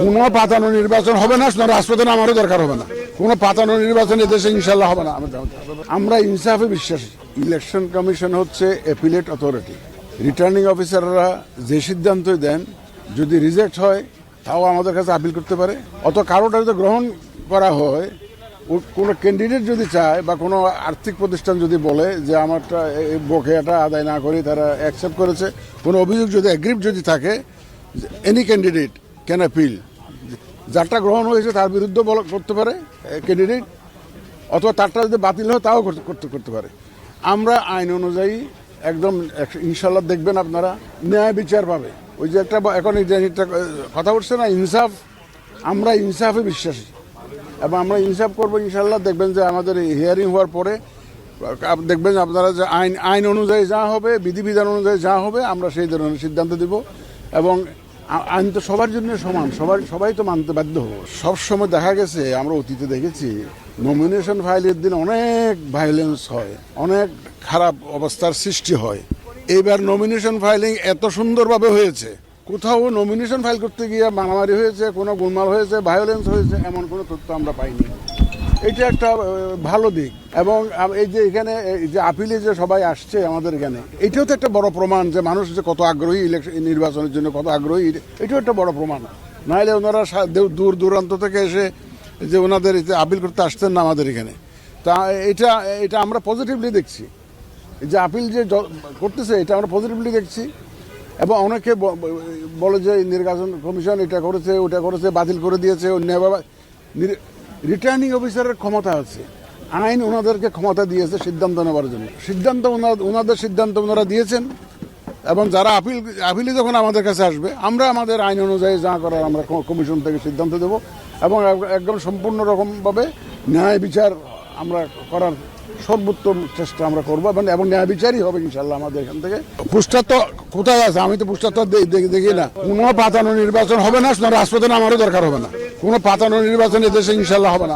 কোনো পাতানো নির্বাচন হবে না, রাজপথে আমারও দরকার হবে না। কোনো পাতানো নির্বাচন এদেশে ইনশাল্লাহ হবে না। আমরা ইনসাফে বিশ্বাসী। ইলেকশন কমিশন হচ্ছে অ্যাপিলেট অথরিটি। রিটার্নিং অফিসাররা যে সিদ্ধান্তই দেন, যদি রিজেক্ট হয় তাও আমাদের কাছে আপিল করতে পারে। অত কারোটা যদি গ্রহণ করা হয়, কোনো ক্যান্ডিডেট যদি চায় বা কোনো আর্থিক প্রতিষ্ঠান যদি বলে যে আমারটা বকেয়াটা আদায় না করে তারা অ্যাকসেপ্ট করেছে, কোনো অভিযোগ যদি অ্যাগ্রিভ যদি থাকে, এনি ক্যান্ডিডেট ক্যান অ্যাপিল। যারটা গ্রহণ হয়েছে তার বিরুদ্ধে করতে পারে ক্যান্ডিডেট, অথবা তারটা যদি বাতিল হয় তাও করতে পারে। আমরা আইন অনুযায়ী একদম ইনশাল্লাহ দেখবেন আপনারা ন্যায় বিচার পাবে। ওই যে একটা এখন একটা কথা উঠছে না, ইনসাফ। আমরা ইনসাফে বিশ্বাসী এবং আমরা ইনসাফ করবো ইনশাল্লাহ। দেখবেন যে আমাদের হিয়ারিং হওয়ার পরে দেখবেন আপনারা যে আইন অনুযায়ী যা হবে, বিধিবিধান অনুযায়ী যা হবে, আমরা সেই ধরনের সিদ্ধান্ত দিব। এবং আইন তো সবার জন্য সমান, সবাই তো মানতে বাধ্য হবো। সবসময় দেখা গেছে, আমরা অতীতে দেখেছি, নমিনেশন ফাইলের দিন অনেক ভায়োলেন্স হয়, অনেক খারাপ অবস্থার সৃষ্টি হয়। এইবার নমিনেশন ফাইলিং এত সুন্দরভাবে হয়েছে, কোথাও নমিনেশন ফাইল করতে গিয়ে মারামারি হয়েছে, কোনো গোলমাল হয়েছে, ভায়োলেন্স হয়েছে, এমন কোনো তথ্য আমরা পাইনি। এটা একটা ভালো দিক। এবং এই যে এখানে যে আপিলে যে সবাই আসছে আমাদের এখানে, এটাও তো একটা বড় প্রমাণ যে মানুষ যে কত আগ্রহী ইলেকশন নির্বাচনের জন্য, কত আগ্রহী। এটাও একটা বড় প্রমাণ। নাহলে ওনারা দূর দূরান্ত থেকে এসে যে ওনাদের আপিল করতে আসতেন না আমাদের এখানে। তা এটা আমরা পজিটিভলি দেখছি, যে আপিল যে করতেছে এটা আমরা পজিটিভলি দেখছি। এবং অনেকে বলে যে নির্বাচন কমিশন এটা করেছে, ওটা করেছে, বাতিল করে দিয়েছে। রিটার্নিং অফিসারের ক্ষমতা আছে, আইন ওনাদেরকে ক্ষমতা দিয়েছে সিদ্ধান্ত নেওয়ার জন্য। ওনাদের সিদ্ধান্ত ওনারা দিয়েছেন। এবং যারা আপিলে যখন আমাদের কাছে আসবে, আমরা আমাদের আইন অনুযায়ী যা করার আমরা কমিশন থেকে সিদ্ধান্ত দেব। এবং একদম সম্পূর্ণ রকমভাবে ন্যায় বিচার আমরা করার সর্বোত্তম চেষ্টা আমরা করবো। এবং ন্যায় বিচারই হবে ইনশাল্লাহ আমাদের এখান থেকে। পুস্টার তো কোথায় আছে? আমি তো পুস্টার তো দেখি না। কোনো পাতানো নির্বাচন হবে না, রাজপথে আমারও দরকার হবে না। কোনো পাতানো নির্বাচন এদেশে ইনশাল্লাহ হবে না।